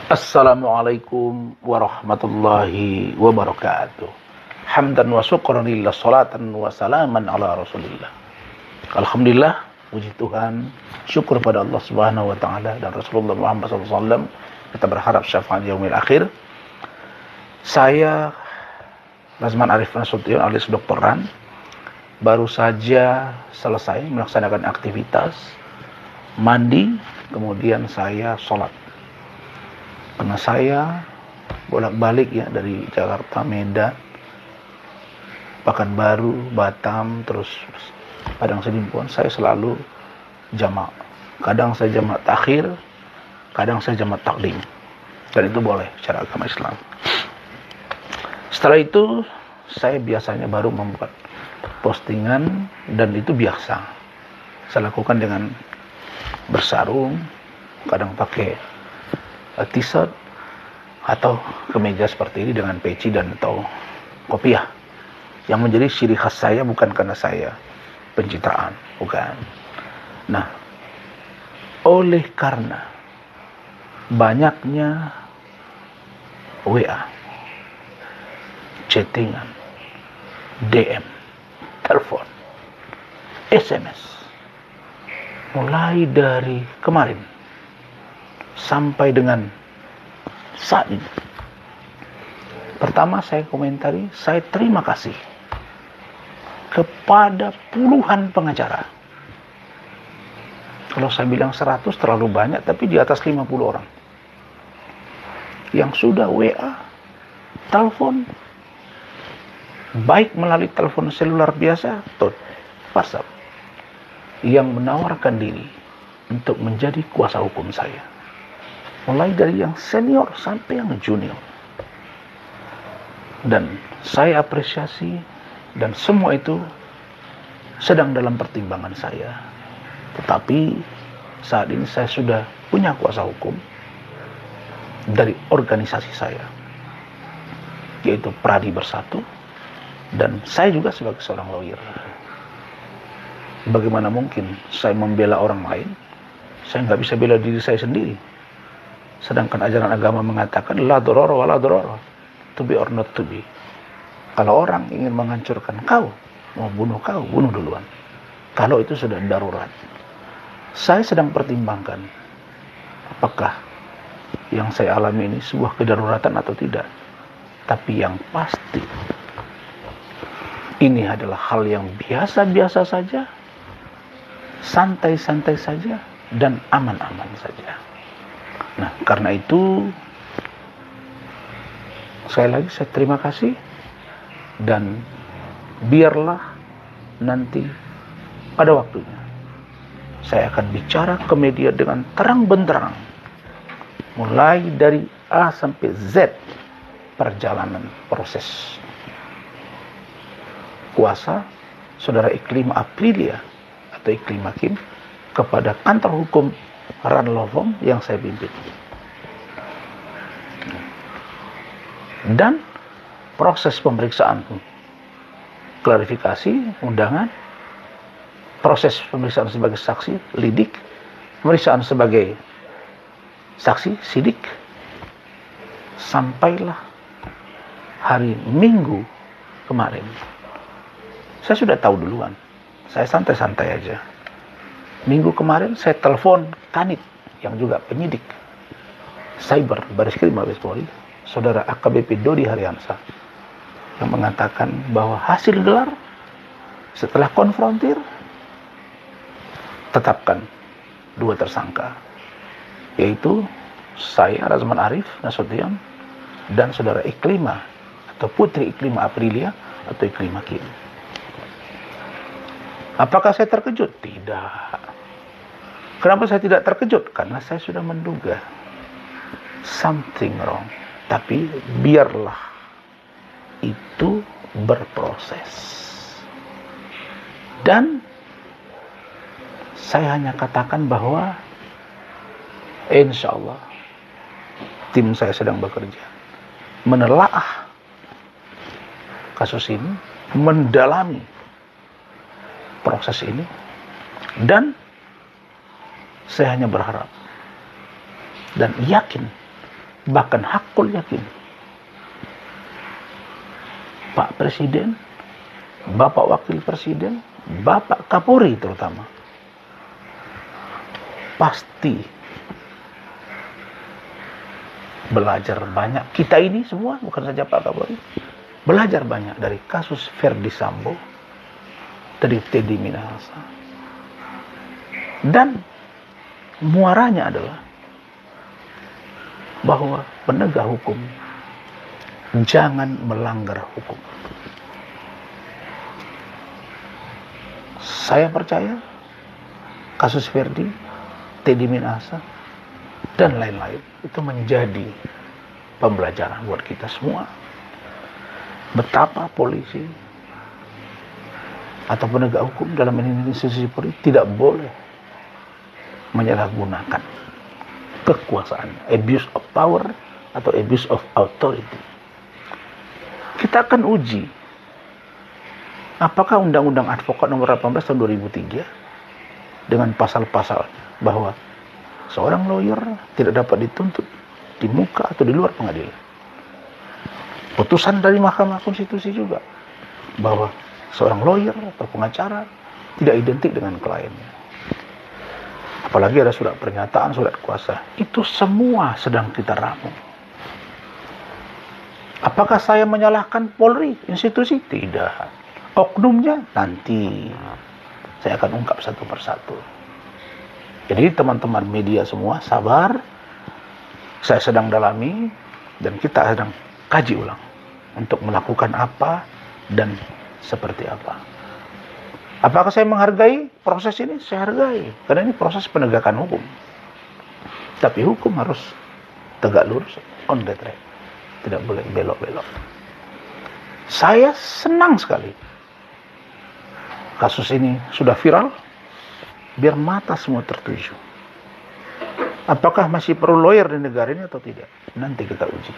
Assalamualaikum warahmatullahi wabarakatuh. Hamdan wa syukran lillah, salatan wa salaman ala Rasulillah. Alhamdulillah, puji Tuhan, syukur pada Allah Subhanahu wa taala dan Rasulullah Muhammad SAW. Kita berharap syafaat yaumil akhir. Saya Razman Arif Nasution alias Dr. Ran baru saja selesai melaksanakan aktivitas mandi, kemudian saya sholat. Karena saya bolak-balik ya dari Jakarta, Medan, Pekanbaru, Batam, terus Padang Sidimpuan, saya selalu jamak. Kadang saya jamak takhir, kadang saya jamak takdim. Dan itu boleh secara agama Islam. Setelah itu saya biasanya baru membuat postingan, dan itu biasa saya lakukan dengan bersarung, kadang pakai t-shirt atau kemeja seperti ini dengan peci dan atau kopiah. Yang menjadi ciri khas saya bukan karena saya pencitraan, bukan. Nah, oleh karena banyaknya WA, chattingan, DM, telepon, SMS, mulai dari kemarin sampai dengan saat ini. Pertama saya komentari, saya terima kasih kepada puluhan pengacara. Kalau saya bilang 100 terlalu banyak, tapi di atas 50 orang yang sudah WA, telepon, baik melalui telepon seluler biasa atau WhatsApp, yang menawarkan diri untuk menjadi kuasa hukum saya. Mulai dari yang senior sampai yang junior. Dan saya apresiasi, dan semua itu sedang dalam pertimbangan saya. Tetapi saat ini saya sudah punya kuasa hukum dari organisasi saya, yaitu Pradi Bersatu, dan saya juga sebagai seorang lawyer. Bagaimana mungkin saya membela orang lain? Saya nggak bisa bela diri saya sendiri. Sedangkan ajaran agama mengatakan la doror wa la doror, to be or not to be. Kalau orang ingin menghancurkan kau, mau bunuh kau, bunuh duluan. Kalau itu sudah darurat. Saya sedang pertimbangkan apakah yang saya alami ini sebuah kedaruratan atau tidak. Tapi yang pasti ini adalah hal yang biasa-biasa saja, santai-santai saja, dan aman-aman saja. Nah, karena itu sekali lagi saya terima kasih, dan biarlah nanti pada waktunya saya akan bicara ke media dengan terang benderang, mulai dari A sampai Z perjalanan proses kuasa saudara Iklim Aprilia atau Iklim Hakim kepada kantor hukum Ran Law Firm yang saya pimpin. Dan proses pemeriksaan klarifikasi, undangan, proses pemeriksaan sebagai saksi, lidik, pemeriksaan sebagai saksi, sidik, sampailah hari Minggu kemarin. Saya sudah tahu duluan, saya santai-santai aja. Minggu kemarin saya telepon Kanit yang juga penyidik Cyber Bareskrim Mabes Polri, saudara AKBP Dodi Haryansa, yang mengatakan bahwa hasil gelar setelah konfrontir tetapkan 2 tersangka, yaitu saya Razman Arif Nasution dan saudara Iklima atau Putri Iklima Aprilia atau Iklima Hakim. Apakah saya terkejut? Tidak. Kenapa saya tidak terkejut? Karena saya sudah menduga something wrong. Tapi biarlah itu berproses. Dan saya hanya katakan bahwa insya Allah tim saya sedang bekerja menelaah kasus ini, mendalami proses ini, dan saya hanya berharap dan yakin bahkan hakul yakin. Pak Presiden, Bapak Wakil Presiden, Bapak Kapolri terutama, pasti belajar banyak. Kita ini semua, bukan saja Pak Kapolri, belajar banyak dari kasus Verdi Sambo, dari Teddy Minahasa. Dan muaranya adalah bahwa penegak hukum jangan melanggar hukum. Saya percaya kasus Verdi, Teddy Minahasa, dan lain-lain itu menjadi pembelajaran buat kita semua. Betapa polisi atau penegak hukum dalam institusi polri tidak boleh menyalahgunakan kekuasaan, abuse of power atau abuse of authority. Kita akan uji apakah Undang-Undang Advokat Nomor 18 tahun 2003 dengan pasal-pasal bahwa seorang lawyer tidak dapat dituntut di muka atau di luar pengadilan. Putusan dari Mahkamah Konstitusi juga bahwa seorang lawyer atau pengacara tidak identik dengan kliennya. Apalagi ada surat pernyataan, surat kuasa. Itu semua sedang kita ramu. Apakah saya menyalahkan Polri, institusi? Tidak. Oknumnya nanti saya akan ungkap satu persatu. Jadi teman-teman media semua sabar. Saya sedang dalami dan kita sedang kaji ulang untuk melakukan apa dan seperti apa. Apakah saya menghargai proses ini? Saya hargai. Karena ini proses penegakan hukum. Tapi hukum harus tegak lurus, on the track. Tidak boleh belok-belok. Saya senang sekali. Kasus ini sudah viral, biar mata semua tertuju. Apakah masih perlu lawyer di negara ini atau tidak? Nanti kita uji.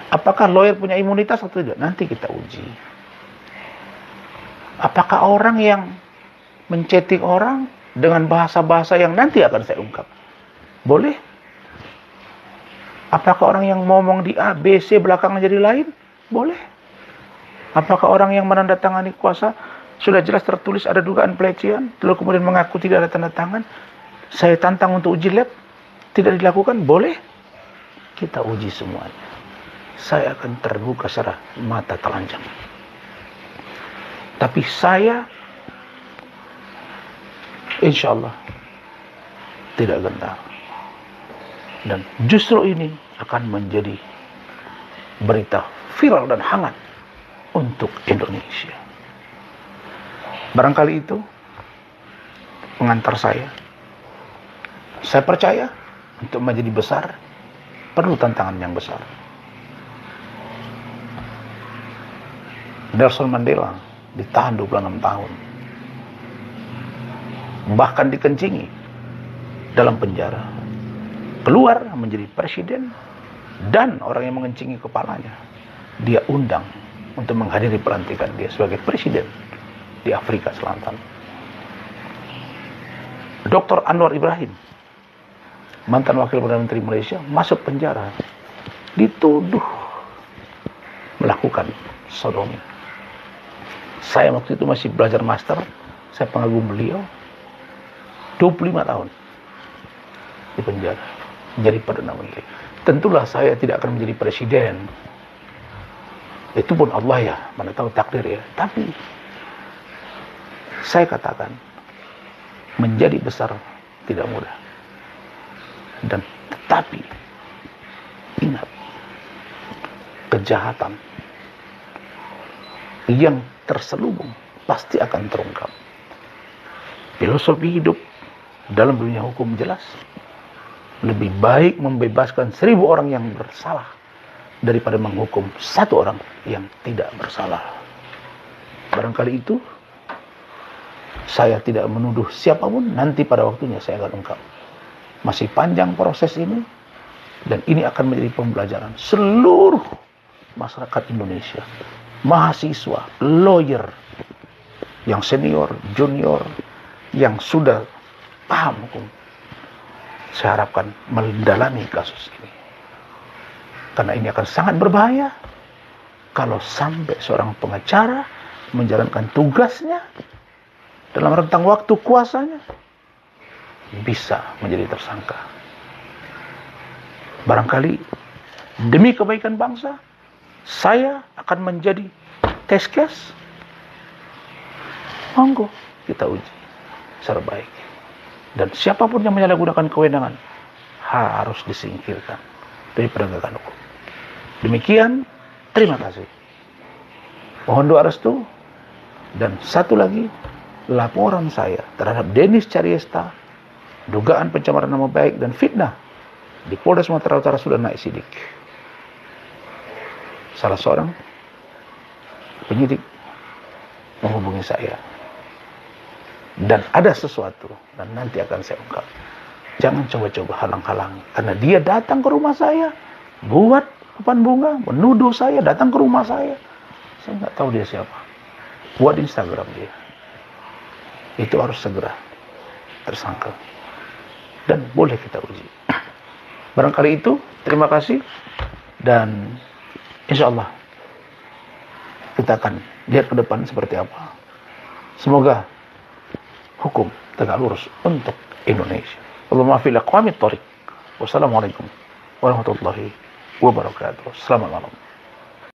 Apakah lawyer punya imunitas atau tidak? Nanti kita uji. Apakah orang yang menchatting orang dengan bahasa-bahasa yang nanti akan saya ungkap boleh? Apakah orang yang ngomong di A, B, C belakangan jadi lain? Boleh. Apakah orang yang menandatangani kuasa sudah jelas tertulis ada dugaan pelecehan, lalu kemudian mengaku tidak ada tanda tangan, saya tantang untuk uji lab, tidak dilakukan? Boleh. Kita uji semuanya. Saya akan terbuka secara mata telanjang. Tapi saya insya Allah tidak gentar. Dan justru ini akan menjadi berita viral dan hangat untuk Indonesia. Barangkali itu pengantar saya. Saya percaya untuk menjadi besar perlu tantangan yang besar. Nelson Mandela ditahan 26 tahun. Bahkan dikencingi dalam penjara. Keluar menjadi presiden dan orang yang mengencingi kepalanya dia undang untuk menghadiri pelantikan dia sebagai presiden di Afrika Selatan. Dr. Anwar Ibrahim, mantan wakil Perdana Menteri Malaysia, masuk penjara dituduh melakukan sodomi. Saya waktu itu masih belajar master, saya pengagum beliau, 25 tahun di penjara menjadi Perdana Menteri. Tentulah saya tidak akan menjadi presiden. Itu pun Allah ya, mana tahu takdir ya. Tapi saya katakan menjadi besar tidak mudah. Dan tetapi ingat, kejahatan yang terselubung pasti akan terungkap. Filosofi hidup dalam dunia hukum jelas. Lebih baik membebaskan 1000 orang yang bersalah daripada menghukum 1 orang yang tidak bersalah. Barangkali itu saya tidak menuduh siapapun, nanti pada waktunya saya akan ungkap. Masih panjang proses ini dan ini akan menjadi pembelajaran seluruh masyarakat Indonesia, mahasiswa, lawyer yang senior, junior, yang sudah paham hukum. Saya harapkan mendalami kasus ini. Karena ini akan sangat berbahaya kalau sampai seorang pengacara menjalankan tugasnya dalam rentang waktu kuasanya bisa menjadi tersangka. Barangkali demi kebaikan bangsa, saya akan menjadi test case. Monggo kita uji secara baik. Dan siapapun yang menyalahgunakan kewenangan harus disingkirkan dari penegakan hukum. Demikian, terima kasih. Mohon doa restu. Dan satu lagi, laporan saya terhadap Dennis Cariesta, dugaan pencemaran nama baik dan fitnah di Polda Sumatera Utara sudah naik sidik. Salah seorang penyidik menghubungi saya. Dan ada sesuatu, dan nanti akan saya ungkap. Jangan coba-coba halang-halangi. Karena dia datang ke rumah saya, buat papan bunga, menuduh saya, datang ke rumah saya. Saya nggak tahu dia siapa. Buat Instagram dia. Itu harus segera tersangka. Dan boleh kita uji. Barangkali itu, terima kasih. Dan insya Allah, kita akan lihat ke depan seperti apa. Semoga hukum tegak lurus untuk Indonesia. Allahumma fil aqwamit thariq. Wassalamualaikum warahmatullahi wabarakatuh. Selamat malam.